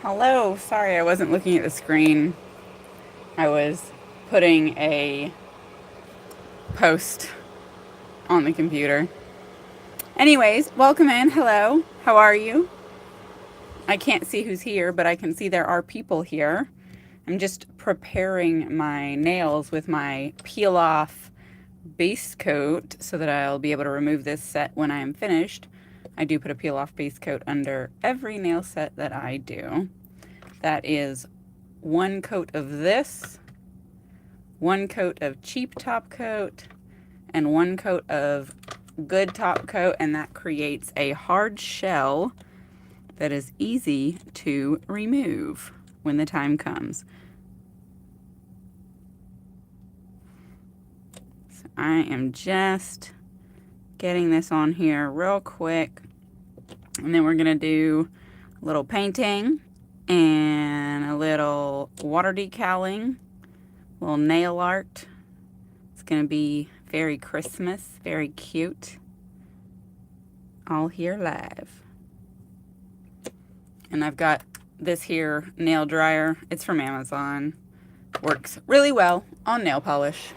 Hello, sorry I wasn't looking at the screen. I was putting a post on the computer. Anyways, welcome in. Hello, how are you? I can't see who's here, but I can see there are people here. I'm just preparing my nails with my peel off base coat so that I'll be able to remove this set when I am finished. I do put a peel off base coat under every nail set that I do. That is one coat of this, one coat of cheap top coat, and one coat of good top coat, and that creates a hard shell that is easy to remove when the time comes. So I am just getting this on here real quick, and then we're gonna do a little painting and a little water decaling, a little nail art. It's gonna be very Christmas, very cute, all here live. And I've got this here nail dryer. It's from Amazon. Works really well on nail polish.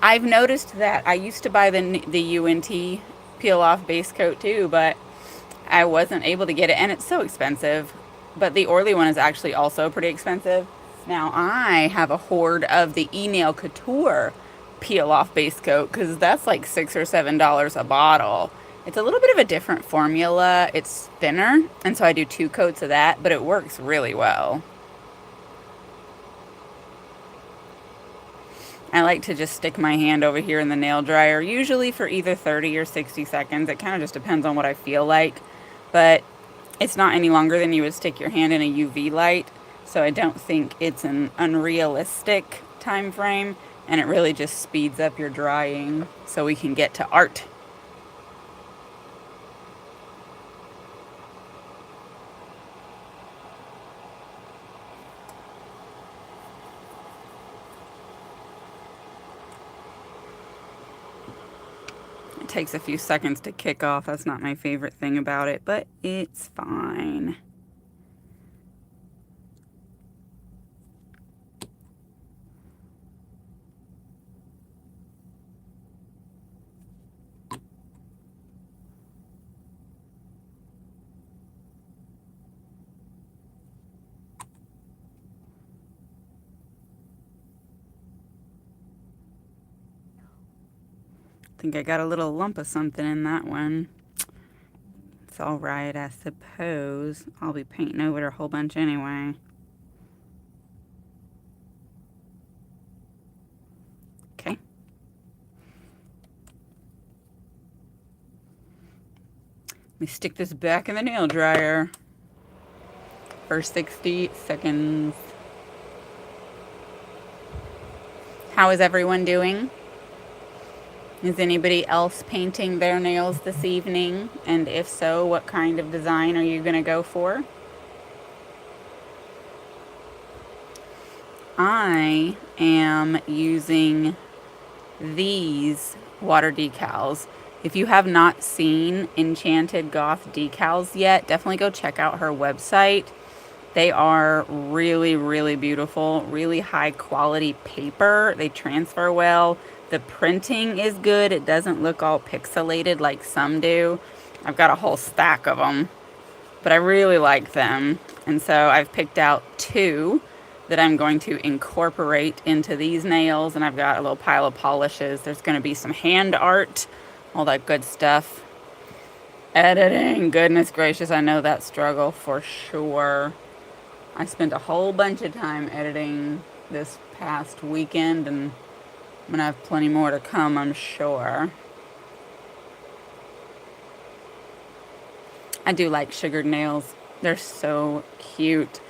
I've noticed that I used to buy the UNT peel off base coat too, but I wasn't able to get it, and it's so expensive. But the Orly one is actually also pretty expensive. Now I have a hoard of the E-Nail Couture peel off base coat because that's like $6 or $7 a bottle. It's a little bit of a different formula. It's thinner, and so I do 2 coats of that, but it works really well. I like to just stick my hand over here in the nail dryer, usually for either 30 or 60 seconds. It kind of just depends on what I feel like, but it's not any longer than you would stick your hand in a UV light, so I don't think it's an unrealistic time frame, and it really just speeds up your drying so we can get to art. It takes a few seconds to kick off. That's not my favorite thing about it, but it's fine. I think I got a little lump of something in that one. It's all right, I suppose. I'll be painting over it a whole bunch anyway. Okay. Let me stick this back in the nail dryer for 60 seconds. How is everyone doing? Is anybody else painting their nails this evening? And if so, what kind of design are you going to go for? I am using these water decals. If you have not seen Enchanted Goth decals yet, definitely go check out her website. They are really, really beautiful, really high quality paper. They transfer well. The printing is good. It doesn't look all pixelated like some do. I've got a whole stack of them, but I really like them. And so I've picked out 2 that I'm going to incorporate into these nails. And I've got a little pile of polishes. There's going to be some hand art, all that good stuff. Editing, goodness gracious, I know that struggle for sure. I spent a whole bunch of time editing this past weekend, and I'm gonna have plenty more to come, I'm sure. I do like sugared nails. They're so cute.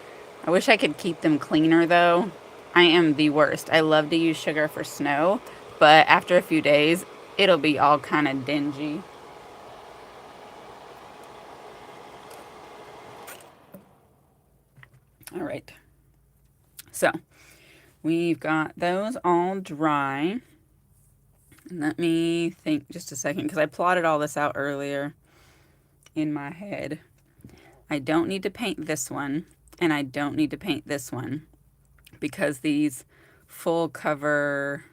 I wish I could keep them cleaner though. I am the worst. I love to use sugar for snow, but after a few days, it'll be all kind of dingy. All right. So we've got those all dry. Let me think just a second because I plotted all this out earlier. in my head. I don't need to paint this one, and I don't need to paint this one, because these full cover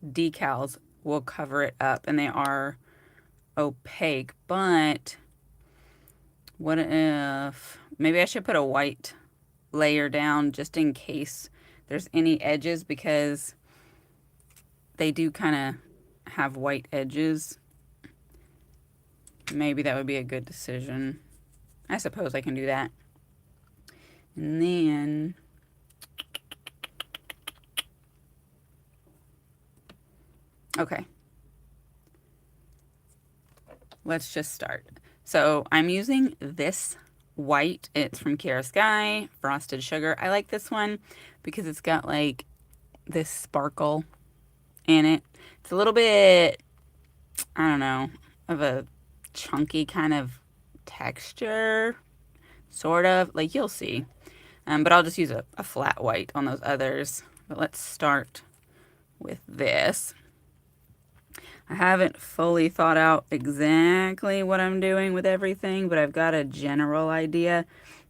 decals will cover it up, and they are opaque. But what if maybe I should put a white layer down just in case there's any edges, because they do kind of have white edges. Maybe that would be a good decision. I suppose I can do that. And then okay, let's just start. So I'm using this white. It's from Kiara Sky, Frosted Sugar. I like this one because it's got like this sparkle in it. It's a little bit, I don't know, of a chunky kind of texture, sort of. Like, you'll see. But I'll just use a flat white on those others. But let's start with this. I haven't fully thought out exactly what I'm doing with everything, but I've got a general idea.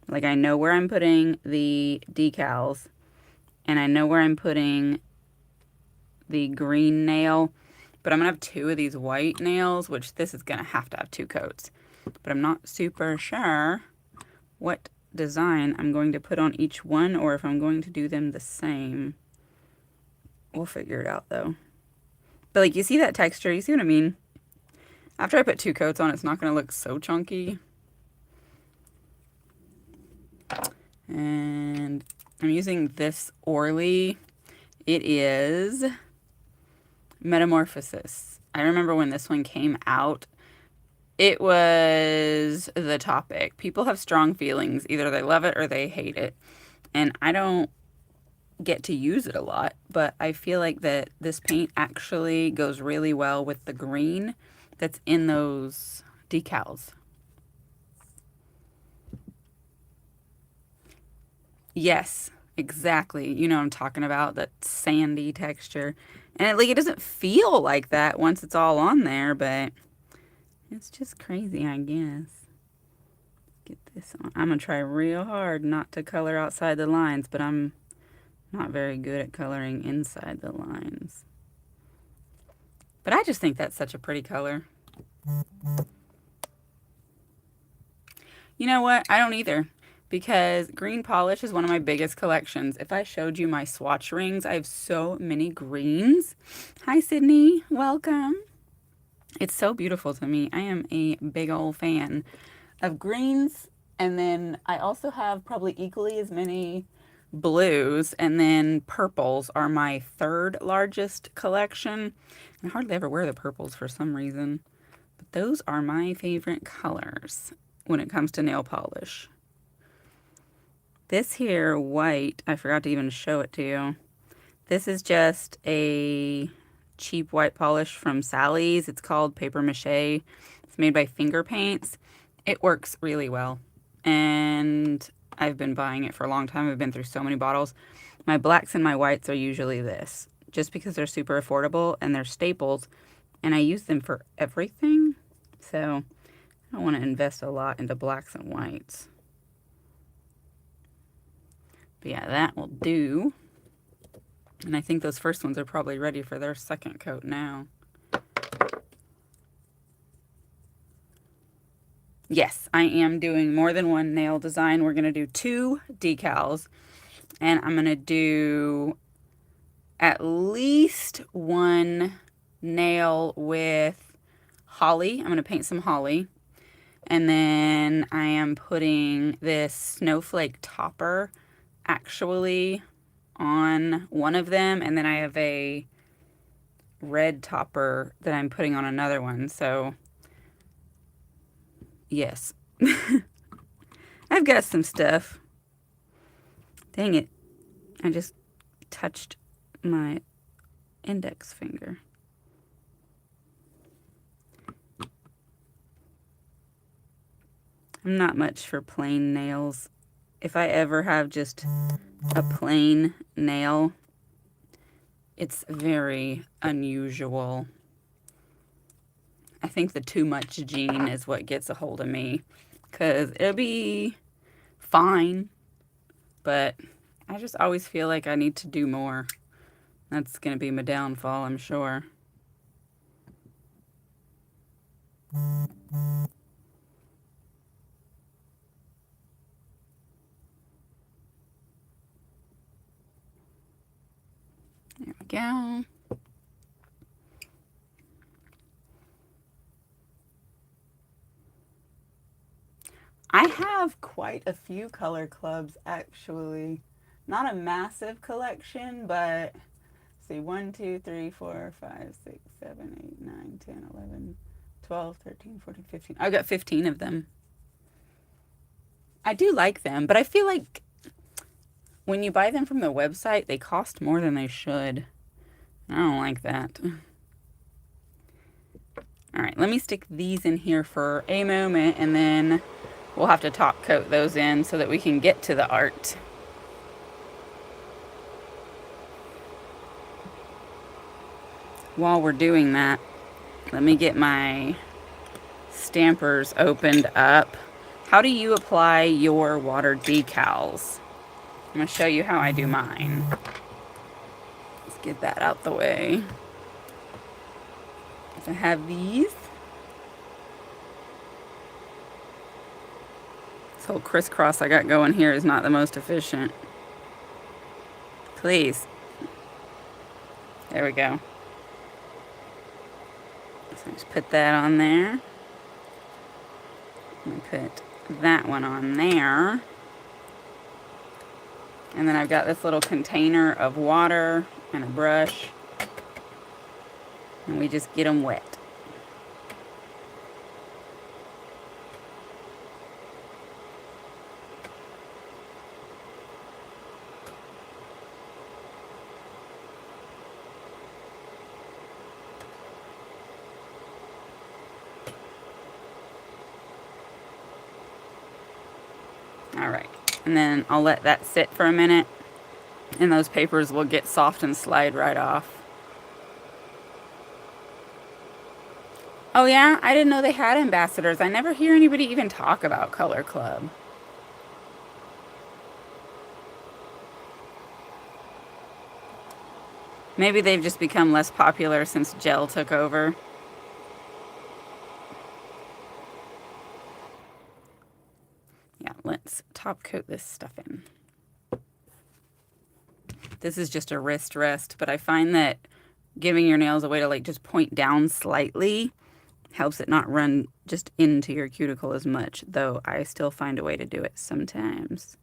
Like, I know where I'm putting the decals, and I know where I'm putting the green nail, but I'm gonna have 2 of these white nails, which this is gonna have to have 2 coats. But I'm not super sure what design I'm going to put on each one, or if I'm going to do them the same. We'll figure it out though. But like, you see that texture? You see what I mean? After I put 2 coats on, it's not going to look so chunky. And I'm using this Orly. It is Metamorphosis. I remember when this one came out, it was the topic. People have strong feelings. Either they love it or they hate it. And I don't get to use it a lot, but I feel like that this paint actually goes really well with the green that's in those decals. Yes, exactly. You know what I'm talking about, that sandy texture. And it doesn't feel like that once it's all on there, but it's just crazy, I guess. Get this on. I'm gonna try real hard not to color outside the lines, but I'm not very good at coloring inside the lines. But I just think that's such a pretty color. You know what? I don't either, because green polish is one of my biggest collections. If I showed you my swatch rings, I have so many greens. Hi, Sydney. Welcome. It's so beautiful to me. I am a big old fan of greens. And then I also have probably equally as many blues, and then purples are my 3rd largest collection. I hardly ever wear the purples for some reason, but those are my favorite colors when it comes to nail polish. This here white, I forgot to even show it to you. This is just a cheap white polish from Sally's. It's called Paper Mache. It's made by Finger Paints. It works really well, and I've been buying it for a long time. I've been through so many bottles. My blacks and my whites are usually this, just because they're super affordable and they're staples, and I use them for everything. So I don't want to invest a lot into blacks and whites. But yeah, that will do. And I think those first ones are probably ready for their 2nd coat now. Yes, I am doing more than one nail design. We're going to do 2 decals, and I'm going to do at least 1 nail with holly. I'm going to paint some holly. And then I am putting this snowflake topper actually on one of them, and then I have a red topper that I'm putting on another one. So yes. I've got some stuff. Dang it. I just touched my index finger. I'm not much for plain nails. If I ever have just a plain nail, it's very unusual. I think the too much gene is what gets a hold of me, because it'll be fine, but I just always feel like I need to do more. That's going to be my downfall, I'm sure. There we go. I have quite a few color clubs, actually. Not a massive collection, but see, 1, 2, 3, 4, 5, 6, 7, 8, 9, 10, 11, 12, 13, 14, 15. I've got 15 of them. I do like them, but I feel like when you buy them from the website, they cost more than they should. I don't like that. All right, let me stick these in here for a moment, and then we'll have to top coat those in so that we can get to the art. While we're doing that, let me get my stampers opened up. How do you apply your water decals? I'm going to show you how I do mine. Let's get that out the way. So I have these. This whole crisscross I got going here is not the most efficient. Please. There we go. So just put that on there. I'm going to put that one on there. And then I've got this little container of water and a brush. And we just get them wet. All right, and then I'll let that sit for a minute, and those papers will get soft and slide right off. Oh yeah, I didn't know they had ambassadors. I never hear anybody even talk about Color Club. Maybe they've just become less popular since gel took over. Yeah, let's top coat this stuff in. This is just a wrist rest, but I find that giving your nails a way to like just point down slightly helps it not run just into your cuticle as much, though I still find a way to do it sometimes.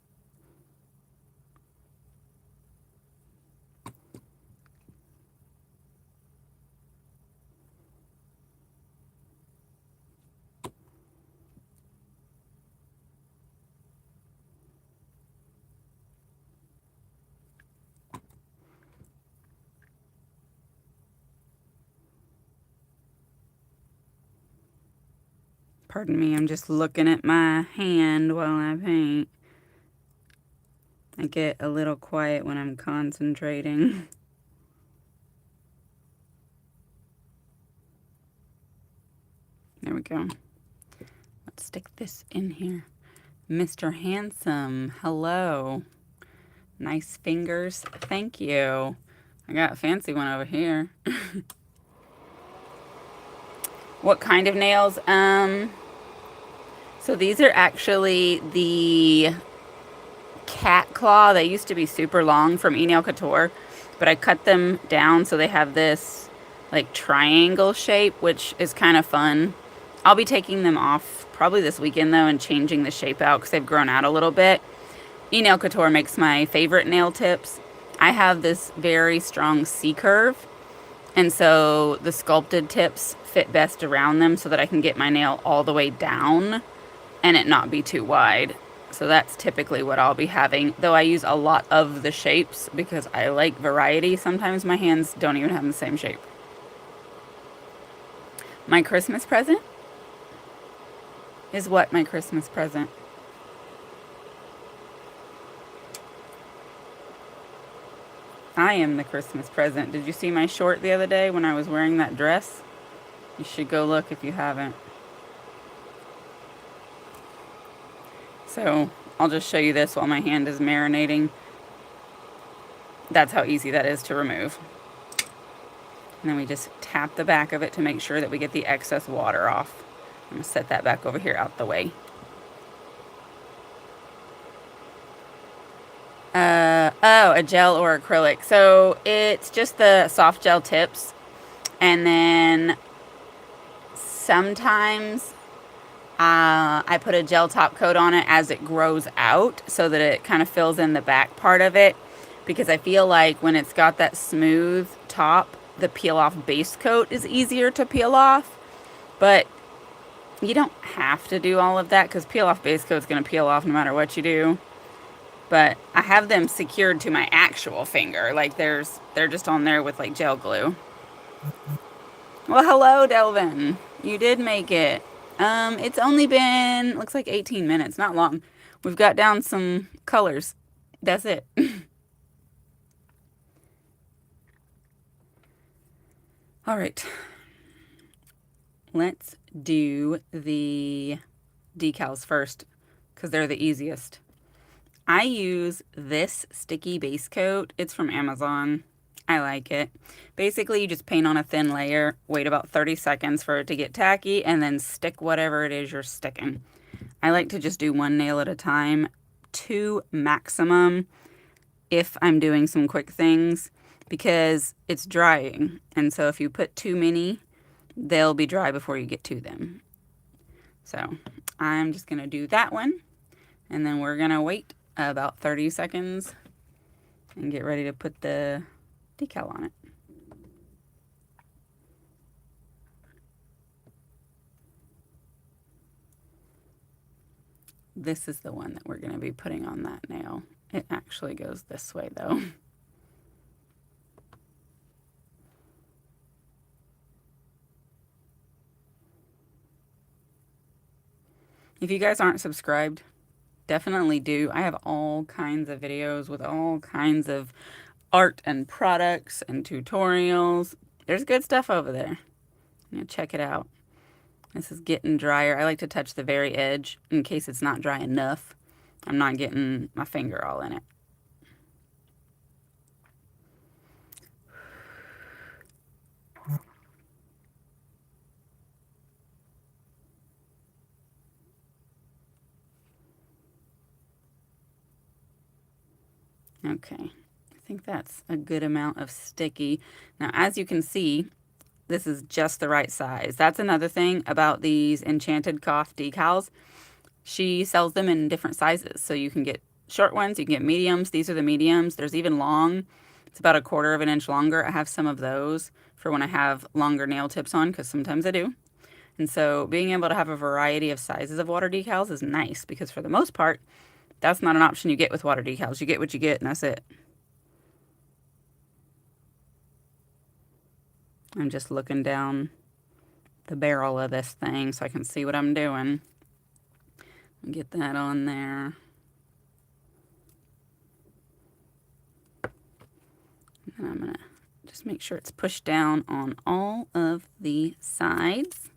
Pardon me, I'm just looking at my hand while I paint. I get a little quiet when I'm concentrating. There we go. Let's stick this in here. Mr. Handsome, hello. Nice fingers, thank you. I got a fancy one over here. What kind of nails? So these are actually the cat claw. They used to be super long from Nail Couture, but I cut them down so they have this like triangle shape, which is kind of fun. I'll be taking them off probably this weekend though and changing the shape out because they've grown out a little bit. Nail Couture makes my favorite nail tips. I have this very strong C curve, and so the sculpted tips fit best around them so that I can get my nail all the way down and it not be too wide. So that's typically what I'll be having, though I use a lot of the shapes because I like variety. Sometimes my hands don't even have the same shape. My Christmas present is what my Christmas present? I am the Christmas present. Did you see my short the other day when I was wearing that dress? You should go look if you haven't. So I'll just show you this while my hand is marinating. That's how easy that is to remove. And then we just tap the back of it to make sure that we get the excess water off. I'm going to set that back over here out the way. Oh, a gel or acrylic. So it's just the soft gel tips. And then sometimes I put a gel top coat on it as it grows out so that it kind of fills in the back part of it. Because I feel like when it's got that smooth top, the peel off base coat is easier to peel off. But you don't have to do all of that because peel off base coat is going to peel off no matter what you do. But I have them secured to my actual finger. Like they're just on there with like gel glue. Well, hello, Delvin. You did make it. It's only been, looks like 18 minutes, not long. We've got down some colors. That's it. All right. Let's do the decals first because they're the easiest. I use this sticky base coat. It's from Amazon. I like it. Basically, you just paint on a thin layer, wait about 30 seconds for it to get tacky, and then stick whatever it is you're sticking. I like to just do one nail at a time, 2 maximum if I'm doing some quick things because it's drying. And so if you put too many, they'll be dry before you get to them. So I'm just going to do that one, and then we're going to wait about 30 seconds and get ready to put the decal on it. This is the one that we're going to be putting on that nail. It actually goes this way though. If you guys aren't subscribed, definitely do. I have all kinds of videos with all kinds of art and products and tutorials. There's good stuff over there. Check it out. This is getting drier. I like to touch the very edge in case it's not dry enough. I'm not getting my finger all in it. Okay, I think that's a good amount of sticky. Now, as you can see, this is just the right size. That's another thing about these Enchanted Goth decals. She sells them in different sizes. So you can get short ones, you can get mediums. These are the mediums. There's even long. It's about 1/4 of an inch longer. I have some of those for when I have longer nail tips on because sometimes I do. And so being able to have a variety of sizes of water decals is nice because for the most part, that's not an option you get with water decals. You get what you get and that's it. I'm just looking down the barrel of this thing so I can see what I'm doing. Get that on there. And I'm going to just make sure it's pushed down on all of the sides.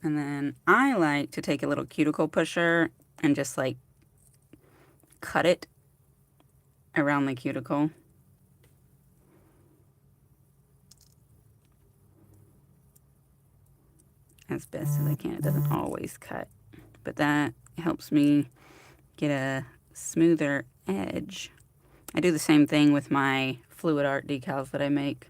And then I like to take a little cuticle pusher and just like cut it around the cuticle. As best as I can. It doesn't always cut, but that helps me get a smoother edge. I do the same thing with my fluid art decals that I make.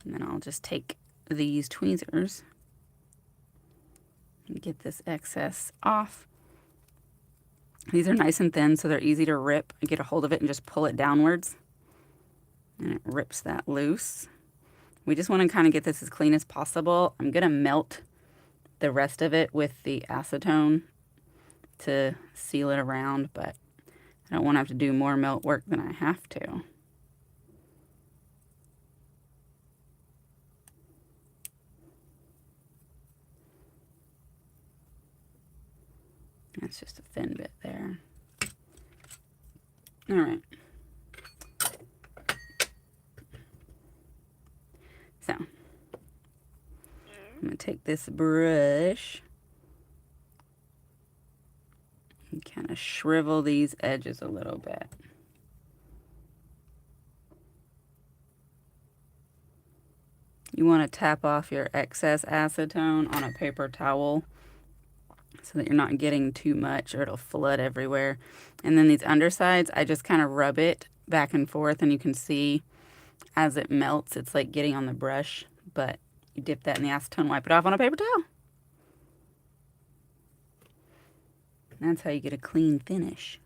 And then I'll just take these tweezers and get this excess off. These are nice and thin, so they're easy to rip. I get a hold of it and just pull it downwards, and it rips that loose. We just want to kind of get this as clean as possible. I'm going to melt the rest of it with the acetone to seal it around, but I don't want to have to do more melt work than I have to. That's just a thin bit there. All right. take this brush and kind of shrivel these edges a little bit. You want to tap off your excess acetone on a paper towel so that you're not getting too much or it'll flood everywhere. And then these undersides, I just kind of rub it back and forth, and you can see as it melts, it's like getting on the brush, but you dip that in the acetone, wipe it off on a paper towel. That's how you get a clean finish.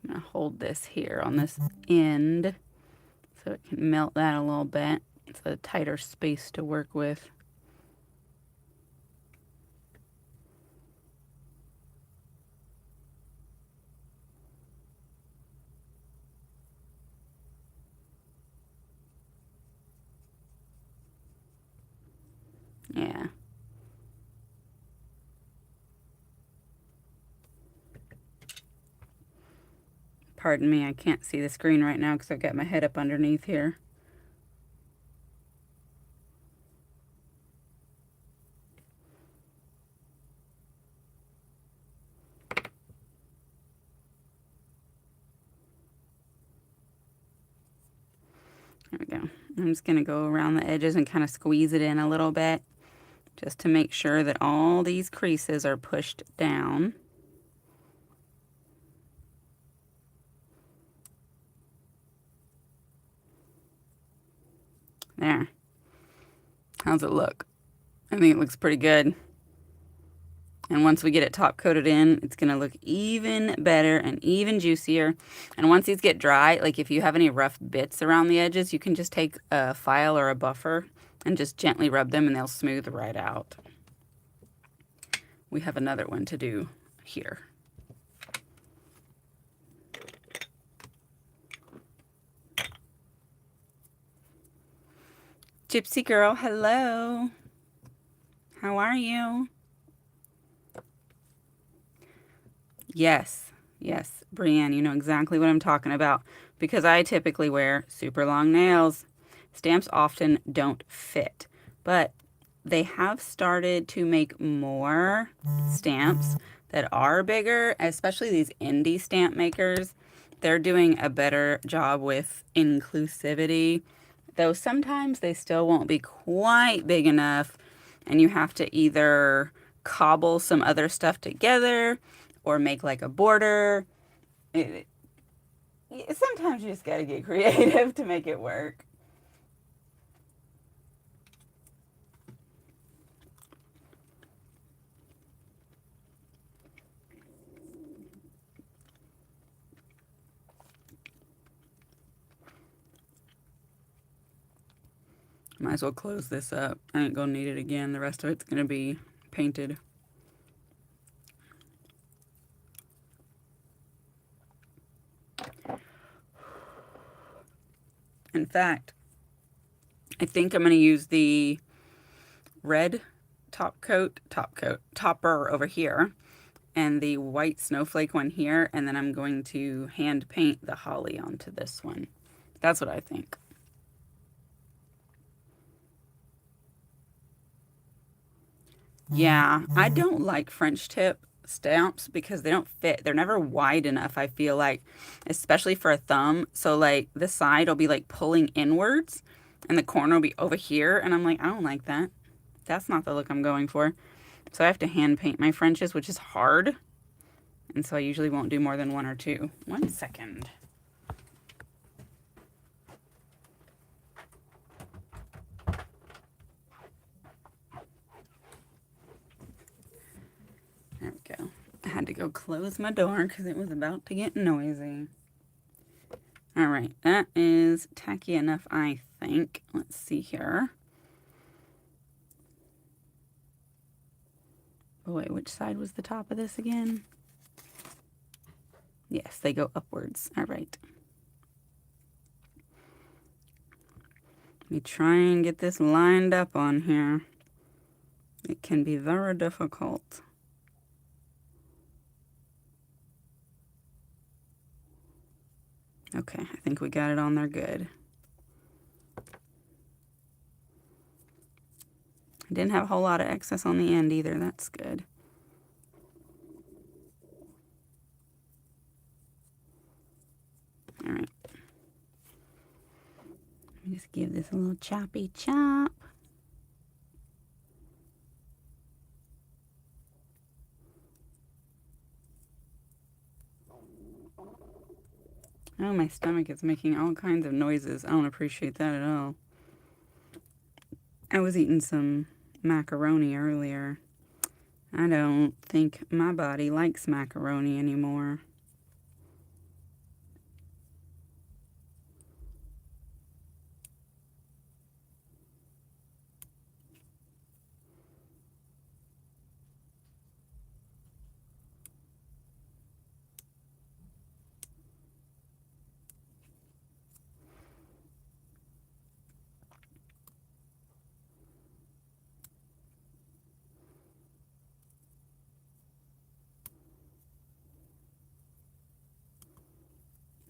I'm going to hold this here on this end so it can melt that a little bit. It's a tighter space to work with. Yeah. Pardon me, I can't see the screen right now because I've got my head up underneath here. There we go. I'm just going to go around the edges and kind of squeeze it in a little bit just to make sure that all these creases are pushed down. There. How's it look? I think it looks pretty good. And once we get it top coated in, it's going to look even better and even juicier. And once these get dry, like if you have any rough bits around the edges, you can just take a file or a buffer and just gently rub them and they'll smooth right out. We have another one to do here. Gypsy girl, hello. How are you? Yes, Brienne, you know exactly what I'm talking about because I typically wear super long nails. Stamps often don't fit, but they have started to make more stamps that are bigger, especially these indie stamp makers. They're doing a better job with inclusivity, though sometimes they still won't be quite big enough, and you have to either cobble some other stuff together or make like a border. Sometimes you just gotta get creative to make it work. Might as well close this up. I ain't gonna need it again. The rest of it's gonna be painted. In fact, I think I'm going to use the red topper over here and the white snowflake one here, and then I'm going to hand paint the holly onto this one. That's what I think. Yeah, I don't like French tip stamps because they don't fit. They're never wide enough, I feel like, especially for a thumb. So like the side will be like pulling inwards and the corner will be over here. And I'm like, I don't like that. That's not the look I'm going for. So I have to hand paint my Frenches, which is hard. And so I usually won't do more than one or two. 1 second. There we go. I had to go close my door because it was about to get noisy. All right, that is tacky enough, I think. Let's see here. Oh, wait, which side was the top of this again? Yes, they go upwards. All right. Let me try and get this lined up on here. It can be very difficult. Okay, I think we got it on there good. I didn't have a whole lot of excess on the end either. That's good. All right. Let me just give this a little choppy chop. Oh, my stomach is making all kinds of noises. I don't appreciate that at all. I was eating some macaroni earlier. I don't think my body likes macaroni anymore.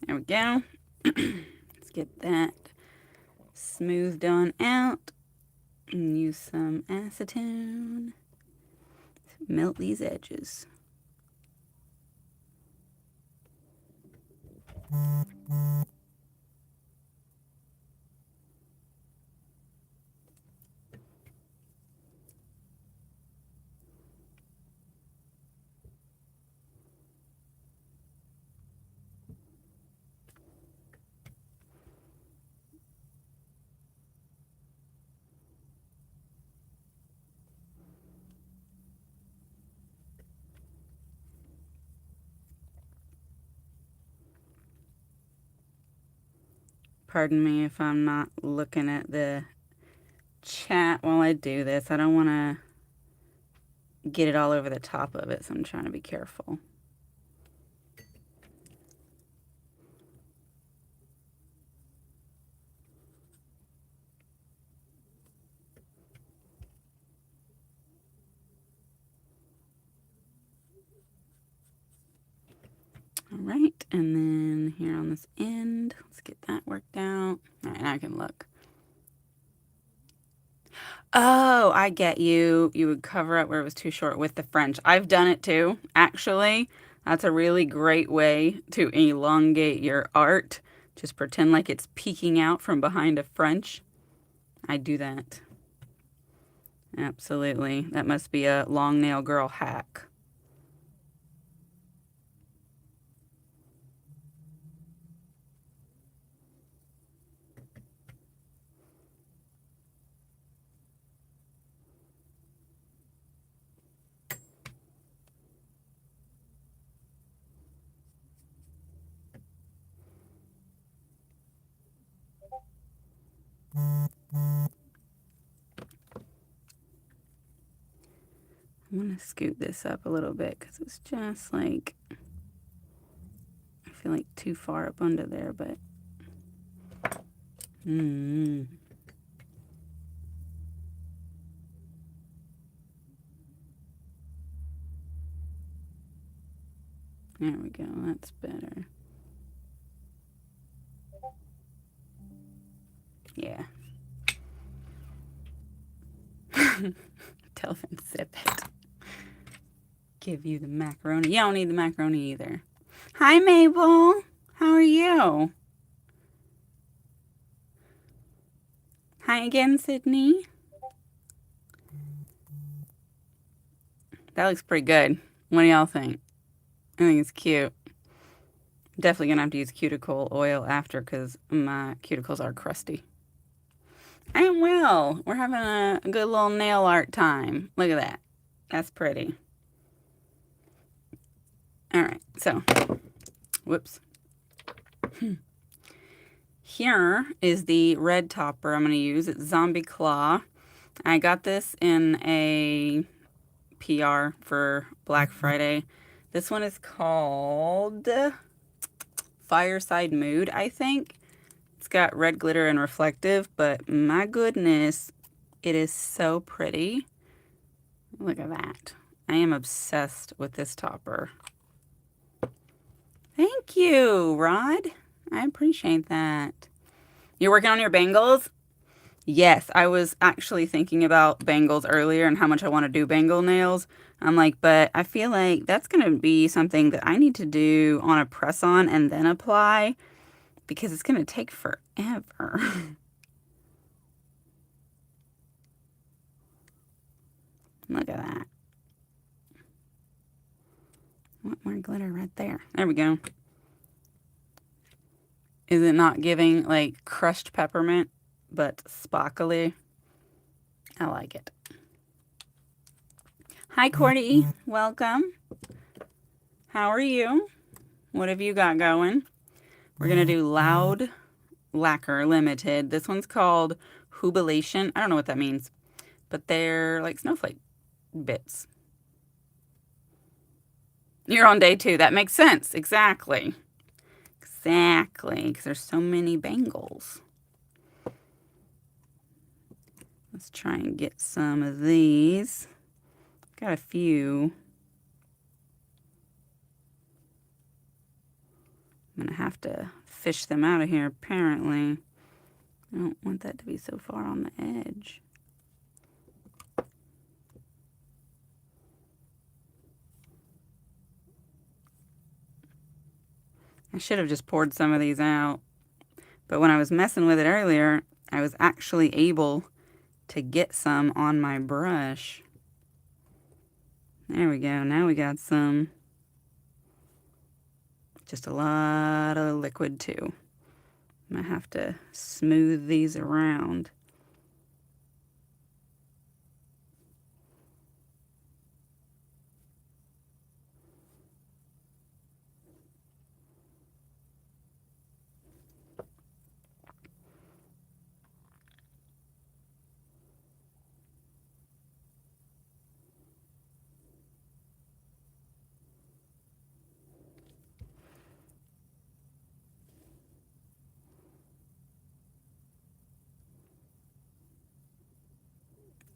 There we go. Let's get that smoothed on out and use some acetone to melt these edges. Pardon me if I'm not looking at the chat while I do this. I don't want to get it all over the top of it, so I'm trying to be careful. All right, and then here on this end, let's get that worked out. All right, now I can look. Oh, I get you. You would cover up where it was too short with the French. I've done it too, actually. That's a really great way to elongate your art. Just pretend like it's peeking out from behind a French. I do that. Absolutely. That must be a long nail girl hack. I'm going to scoot this up a little bit because it's just like, I feel like too far up under there, but. There we go. That's better. Yeah. Tell them zip it. Give you the macaroni. You don't need the macaroni either. Hi, Mabel. How are you? Hi again, Sydney. That looks pretty good. What do y'all think? I think it's cute. Definitely gonna have to use cuticle oil after because my cuticles are crusty. I am well. We're having a good little nail art time. Look at that. That's pretty. All right, so, whoops. Here is the red topper I'm going to use. It's Zombie Claw. I got this in a PR for Black Friday. This one is called Fireside Mood, I think. It's got red glitter and reflective, but my goodness, it is so pretty. Look at that. I am obsessed with this topper. Thank you, Rod. I appreciate that. You're working on your bangles? Yes, I was actually thinking about bangles earlier and how much I want to do bangle nails. I'm like, but I feel like that's going to be something that I need to do on a press-on and then apply because it's going to take forever. Look at that. Want more glitter right there. There we go. Is it not giving like crushed peppermint, but sparkly? I like it. Hi, Cordy. Welcome. How are you? What have you got going? We're going to do Loud Lacquer Limited. This one's called Hubilation. I don't know what that means, but they're like snowflake bits. You're on day 2. That makes sense. Exactly. Exactly. Because there's so many bangles. Let's try and get some of these. Got a few. I'm going to have to fish them out of here, apparently. I don't want that to be so far on the edge. I should have just poured some of these out. But when I was messing with it earlier, I was actually able to get some on my brush. There we go. Now we got some. Just a lot of liquid too. I'm going to have to smooth these around.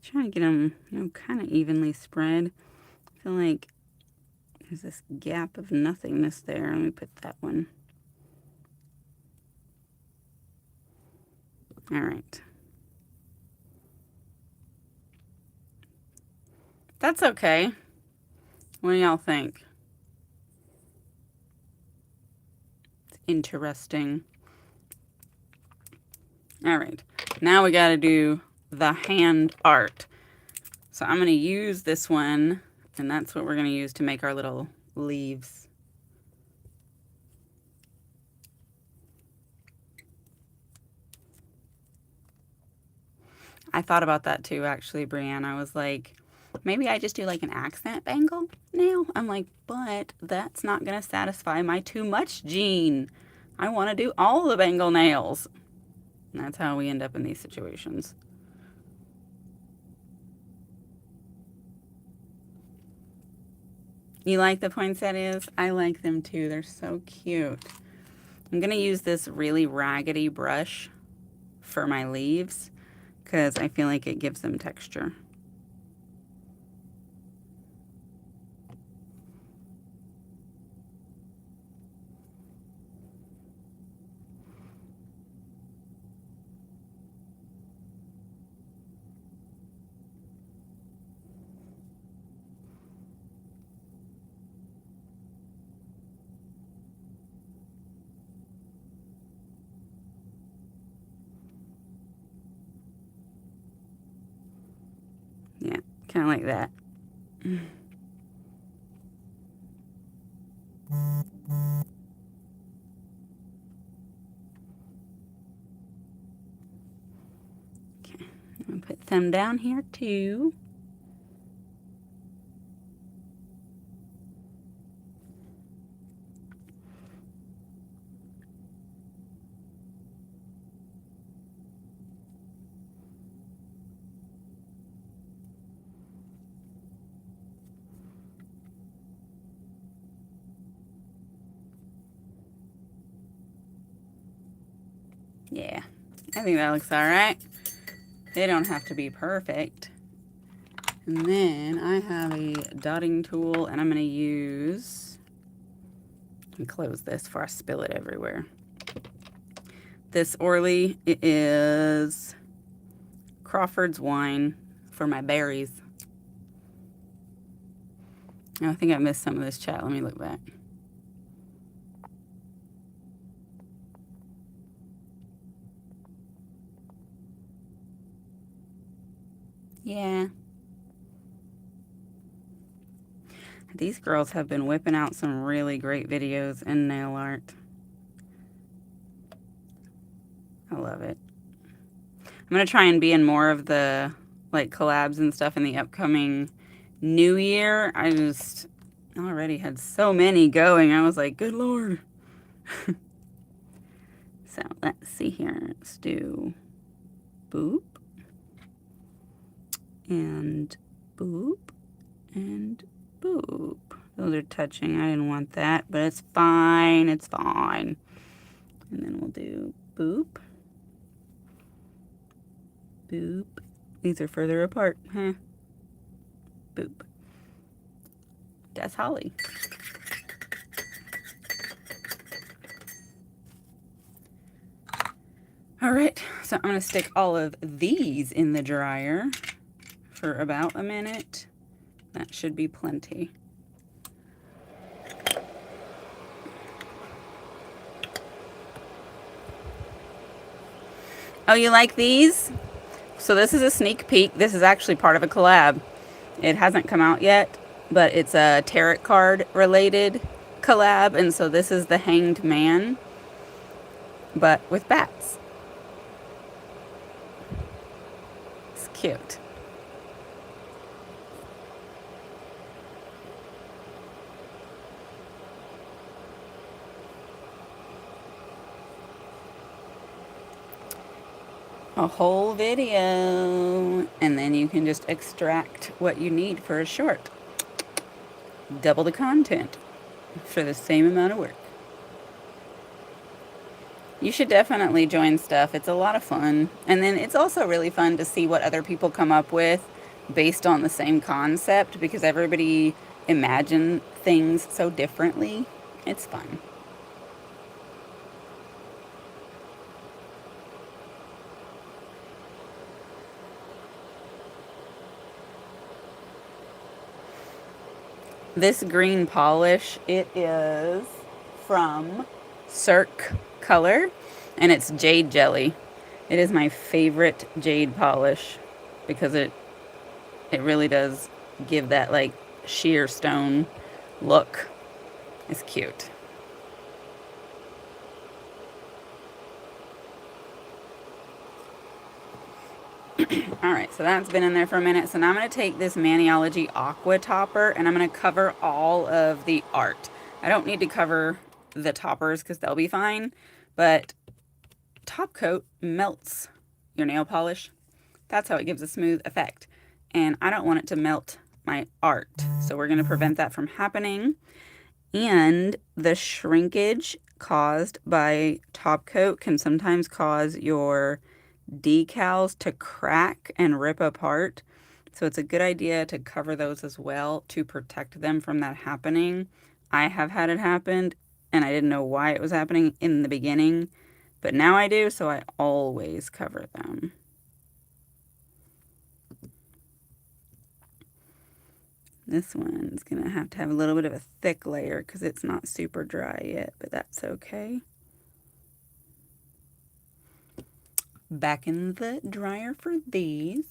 Trying to get them, kind of evenly spread. I feel like there's this gap of nothingness there. Let me put that one. All right. That's okay. What do y'all think? It's interesting. All right. Now we got to do the hand art. So I'm going to use this one, and that's what we're going to use to make our little leaves. I thought about that too, actually, Brianne. I was like, maybe I just do like an accent bangle nail. I'm like, but that's not going to satisfy my too much gene. I want to do all the bangle nails. And that's how we end up in these situations. You like the poinsettias? I like them too. They're so cute. I'm going to use this really raggedy brush for my leaves because I feel like it gives them texture. Yeah, kind of like that. Okay, I'm going to put them down here too. Yeah, I think that looks all right. They don't have to be perfect. And then I have a dotting tool, and I'm going to use, let me close this before I spill it everywhere. This Orly, it is Crawford's wine for my berries. Oh, I think I missed some of this chat. Let me look back. Yeah. These girls have been whipping out some really great videos in nail art. I love it. I'm going to try and be in more of the like collabs and stuff in the upcoming new year. I just already had so many going. I was like, good Lord. So let's see here. Let's do boop and boop and boop. Those are touching. I didn't want that, but it's fine. It's fine. And then we'll do boop. Boop. These are further apart. Huh? Boop. That's Holly. All right, so I'm going to stick all of these in the dryer for about a minute. That should be plenty. Oh, you like these? So this is a sneak peek. This is actually part of a collab. It hasn't come out yet, but it's a tarot card related collab. And so this is the Hanged Man, but with bats. It's cute. A whole video, and then you can just extract what you need for a short. Double the content for the same amount of work. You should definitely join stuff. It's a lot of fun. And then it's also really fun to see what other people come up with based on the same concept, because everybody imagine things so differently. It's fun. This green polish, it is from Cirque Color, and it's jade jelly. It is my favorite jade polish because it really does give that like sheer stone look. It's cute. All right, so that's been in there for a minute. So now I'm going to take this Maniology Aqua Topper, and I'm going to cover all of the art. I don't need to cover the toppers because they'll be fine, but top coat melts your nail polish. That's how it gives a smooth effect. And I don't want it to melt my art, so we're going to prevent that from happening. And the shrinkage caused by top coat can sometimes cause your decals to crack and rip apart. So it's a good idea to cover those as well to protect them from that happening. I have had it happen, and I didn't know why it was happening in the beginning, but now I do, so I always cover them. This one's going to have a little bit of a thick layer because it's not super dry yet, but that's okay. Back in the dryer for these.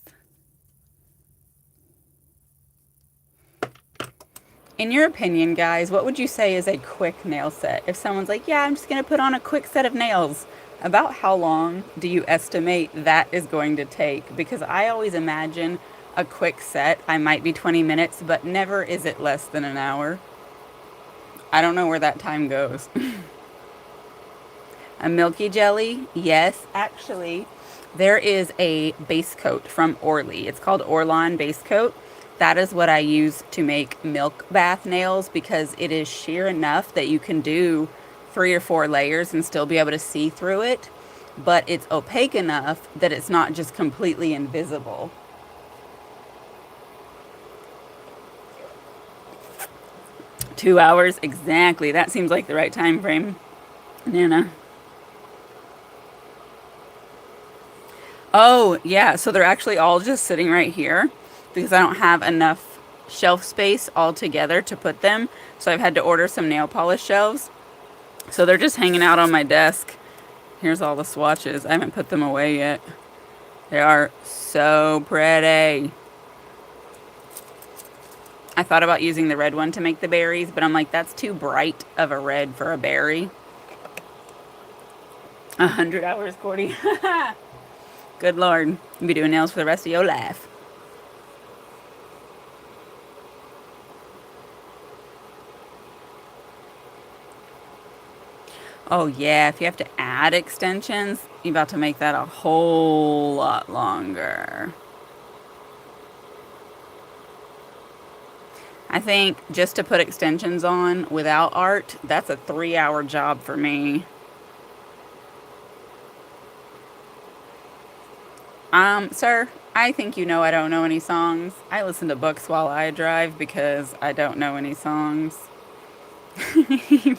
In your opinion, guys, what would you say is a quick nail set? If someone's like, yeah, I'm just going to put on a quick set of nails, about how long do you estimate that is going to take? Because I always imagine a quick set, I might be 20 minutes, but never is it less than an hour. I don't know where that time goes. A milky jelly? Yes, actually, there is a base coat from Orly. It's called Orlon Base Coat. That is what I use to make milk bath nails because it is sheer enough that you can do 3 or 4 layers and still be able to see through it. but it's opaque enough that it's not just completely invisible. Two hours, exactly. That seems like the right time frame, Nana. Oh, yeah. So they're actually all just sitting right here because I don't have enough shelf space altogether to put them. So I've had to order some nail polish shelves. So they're just hanging out on my desk. Here's all the swatches. I haven't put them away yet. They are so pretty. I thought about using the red one to make the berries, but I'm like, that's too bright of a red for a berry. 100 hours, Cordy. Good Lord. You'll be doing nails for the rest of your life. Oh, yeah. If you have to add extensions, you're about to make that a whole lot longer. I think just to put extensions on without art, that's a 3-hour job for me. Sir, I think you know I don't know any songs. I listen to books while I drive because I don't know any songs.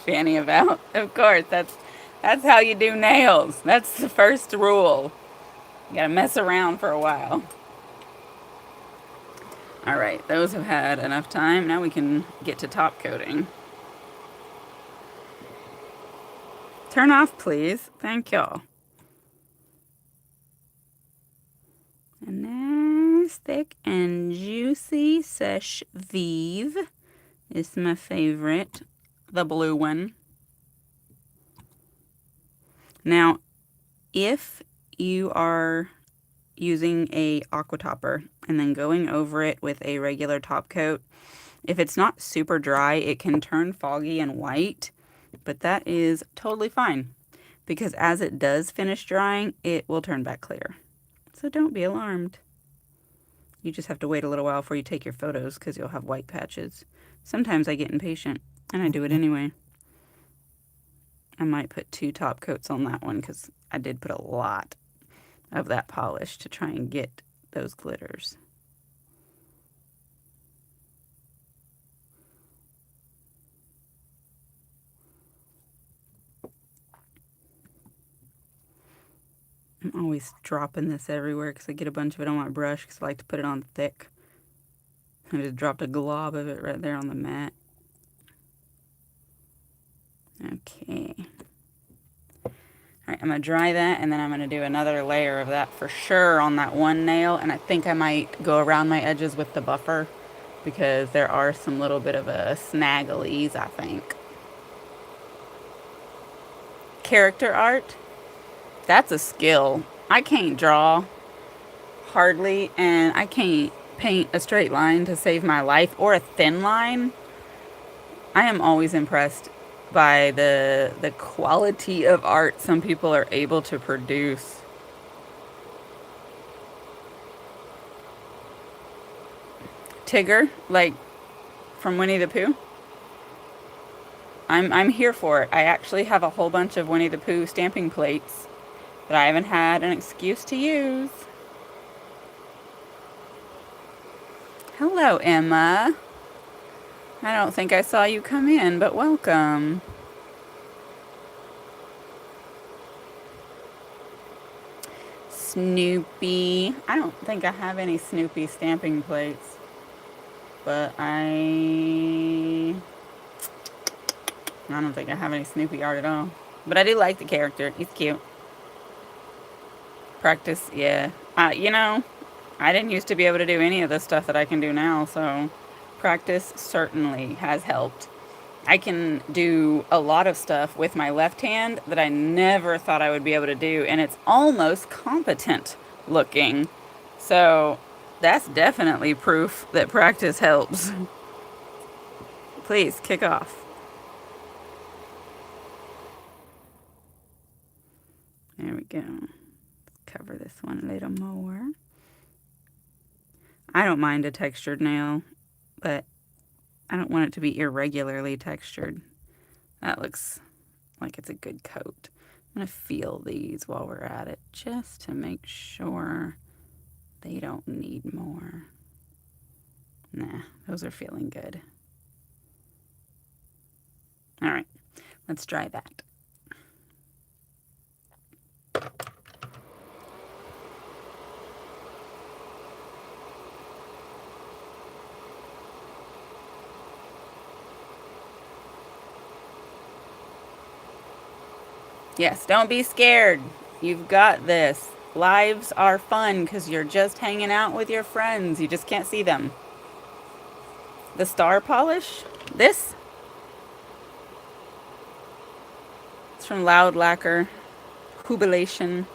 Fanny about. Of course, that's how you do nails. That's the first rule. You gotta mess around for a while. Alright, those have had enough time. Now we can get to top coating. Turn off, please. Thank y'all. A nice, thick, and juicy Seche Vive is my favorite. The blue one. Now, if you are using a aqua topper and then going over it with a regular top coat, if it's not super dry, it can turn foggy and white, but that is totally fine because as it does finish drying, it will turn back clear. So don't be alarmed. You just have to wait a little while before you take your photos because you'll have white patches. Sometimes I get impatient and I do it anyway. I might put 2 top coats on that one because I did put a lot of that polish to try and get those glitters. I'm always dropping this everywhere because I get a bunch of it on my brush because I like to put it on thick. I just dropped a glob of it right there on the mat. Okay. Alright, I'm going to dry that and then I'm going to do another layer of that for sure on that one nail. And I think I might go around my edges with the buffer because there are some little bit of a snagglies, I think. Character art, that's a skill. I can't draw hardly, and I can't paint a straight line to save my life or a thin line. I am always impressed by the quality of art some people are able to produce. Tigger, like from Winnie the Pooh. I'm here for it. I actually have a whole bunch of Winnie the Pooh stamping plates that I haven't had an excuse to use. Hello, Emma. I don't think I saw you come in, but welcome. Snoopy. I don't think I have any Snoopy stamping plates, but I don't think I have any Snoopy art at all. But I do like the character. He's cute. Practice, yeah. You know, I didn't used to be able to do any of the stuff that I can do now, so practice certainly has helped. I can do a lot of stuff with my left hand that I never thought I would be able to do, and it's almost competent looking. So that's definitely proof that practice helps. Please, kick off. There we go. Cover this one a little more. I don't mind a textured nail, but I don't want it to be irregularly textured. That looks like it's a good coat. I'm going to feel these while we're at it just to make sure they don't need more. Nah, those are feeling good. All right, let's dry that. Yes, don't be scared. You've got this. Lives are fun because you're just hanging out with your friends. You just can't see them. The star polish, this, it's from Loud Lacquer, Jubilation.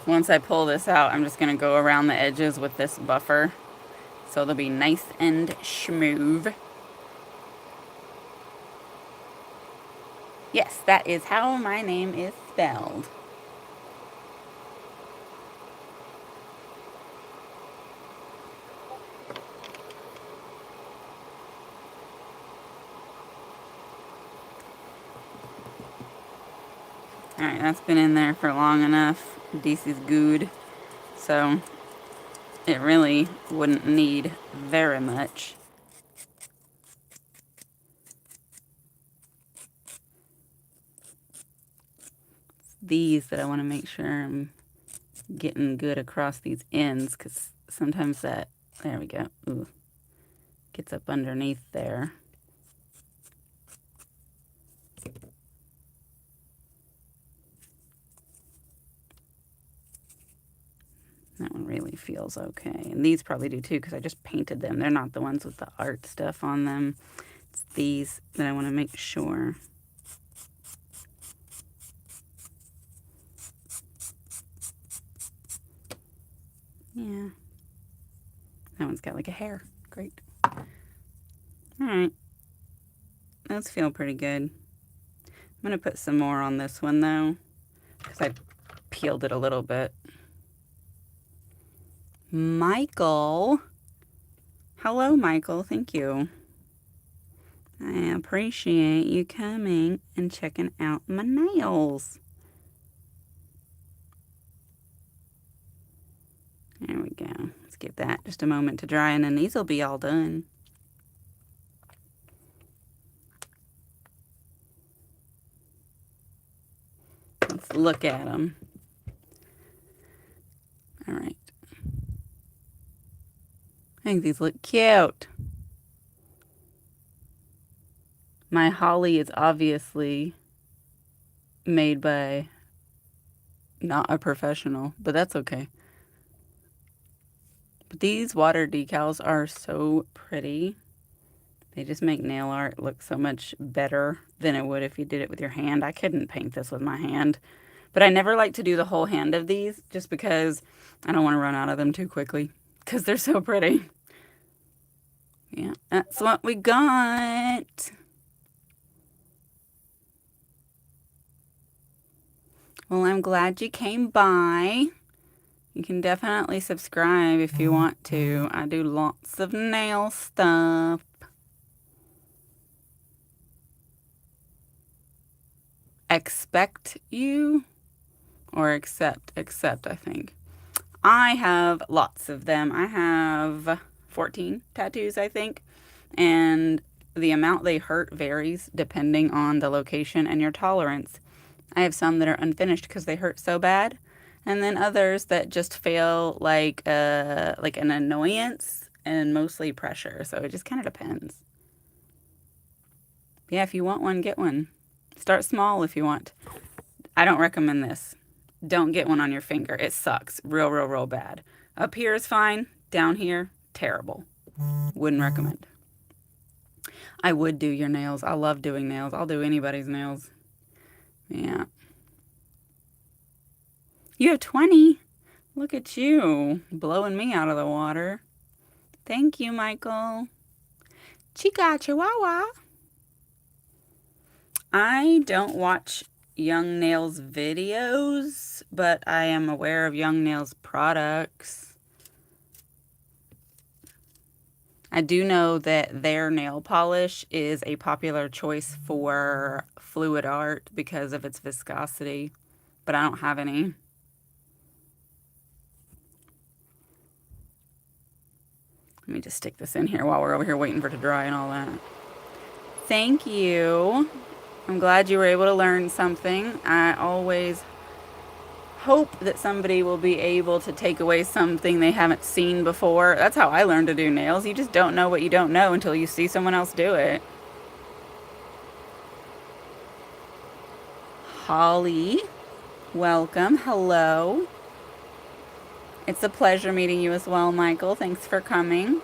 Once I pull this out, I'm just going to go around the edges with this buffer so they'll be nice and smooth. Yes, that is how my name is spelled. Alright, that's been in there for long enough. DC's good. So it really wouldn't need very much. It's these that I want to make sure I'm getting good across these ends, because sometimes that, there we go, ooh, gets up underneath there. That one really feels okay. And these probably do too, because I just painted them. They're not the ones with the art stuff on them. It's these that I want to make sure. Yeah. That one's got like a hair. Great. Alright. Those feel pretty good. I'm going to put some more on this one though, because I peeled it a little bit. Michael. Hello, Michael. Thank you. I appreciate you coming and checking out my nails. There we go. Let's give that just a moment to dry, and then these will be all done. Let's look at them. All right. I think these look cute. My holly is obviously made by not a professional, but that's okay. But these water decals are so pretty. They just make nail art look so much better than it would if you did it with your hand. I couldn't paint this with my hand. But I never like to do the whole hand of these just because I don't want to run out of them too quickly because they're so pretty. Yeah, that's what we got. Well, I'm glad you came by. You can definitely subscribe if you want to. I do lots of nail stuff. Expect you or accept, I think. I have lots of them. I have 14 tattoos, I think, and the amount they hurt varies depending on the location and your tolerance. I have some that are unfinished because they hurt so bad, and then others that just feel like an annoyance and mostly pressure. So it just kind of depends. Yeah, if you want one, get one. Start small if you want. I don't recommend this. Don't get one on your finger. It sucks. Real bad. Up here is fine. Down here, terrible. Wouldn't recommend. I would do your nails. I love doing nails. I'll do anybody's nails. Yeah. You have 20. Look at you. Blowing me out of the water. Thank you, Michael. Chica Chihuahua. I don't watch Young Nails videos, but I am aware of Young Nails products. I do know that their nail polish is a popular choice for fluid art because of its viscosity, but I don't have any. Let me just stick this in here while we're over here waiting for it to dry and all that. Thank you. I'm glad you were able to learn something. I always hope that somebody will be able to take away something they haven't seen before. That's how I learned to do nails. You just don't know what you don't know until you see someone else do it. Holly, welcome. Hello. It's a pleasure meeting you as well, Michael. Thanks for coming.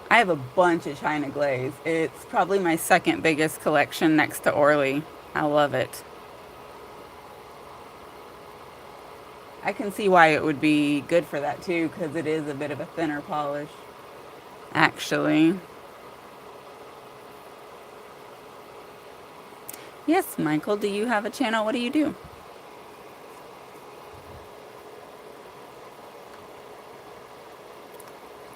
I have a bunch of China Glaze. It's probably my second biggest collection next to Orly. I love it. I can see why it would be good for that too, because it is a bit of a thinner polish, actually. Yes, Michael, do you have a channel? What do you do?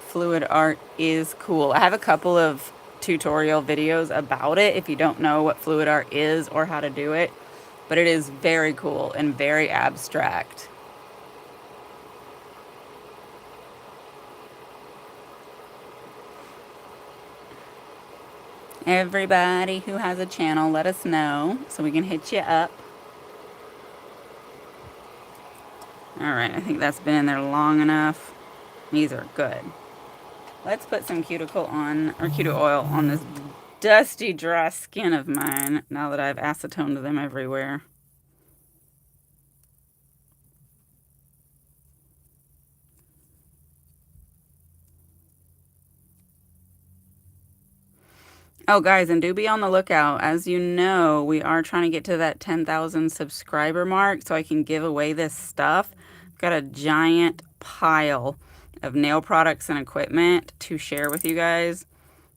Fluid art is cool. I have a couple of tutorial videos about it if you don't know what fluid art is or how to do it, but it is very cool and very abstract. Everybody who has a channel, let us know so we can hit you up. All right, I think that's been in there long enough. These are good. Let's put some cuticle on, or cuticle oil on this dusty, dry skin of mine now that I've acetoned them everywhere. Oh, guys, and do be on the lookout. As you know, we are trying to get to that 10,000 subscriber mark so I can give away this stuff. I've got a giant pile of nail products and equipment to share with you guys.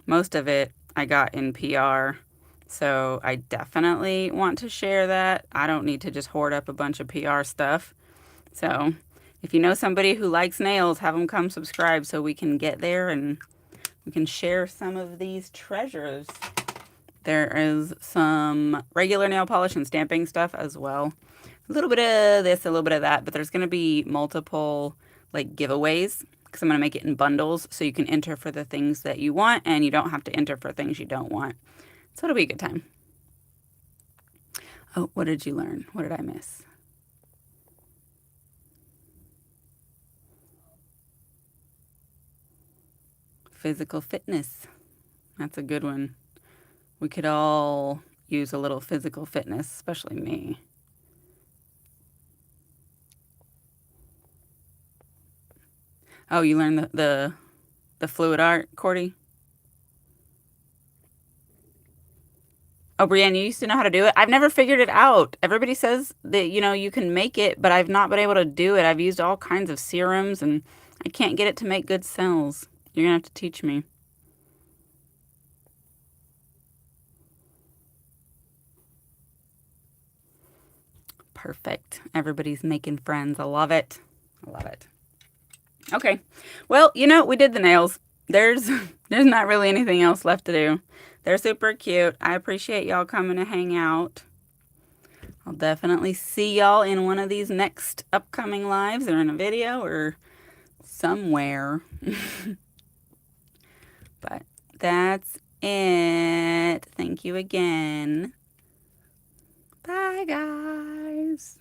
Most of it I got in PR, so I definitely want to share that. I don't need to just hoard up a bunch of PR stuff. So if you know somebody who likes nails, have them come subscribe so we can get there and we can share some of these treasures. There is some regular nail polish and stamping stuff as well. A little bit of this, a little bit of that, but there's going to be multiple like giveaways because I'm going to make it in bundles so you can enter for the things that you want and you don't have to enter for things you don't want. So it'll be a good time. Oh, what did you learn? What did I miss? Physical fitness. That's a good one. We could all use a little physical fitness, especially me. Oh, you learned the fluid art, Cordy? Oh, Brienne, you used to know how to do it? I've never figured it out. Everybody says that, you know, you can make it, but I've not been able to do it. I've used all kinds of serums, and I can't get it to make good cells. You're going to have to teach me. Perfect. Everybody's making friends. I love it. I love it. Okay. Well, you know, we did the nails. There's not really anything else left to do. They're super cute. I appreciate y'all coming to hang out. I'll definitely see y'all in one of these next upcoming lives or in a video or somewhere. But that's it. Thank you again. Bye, guys.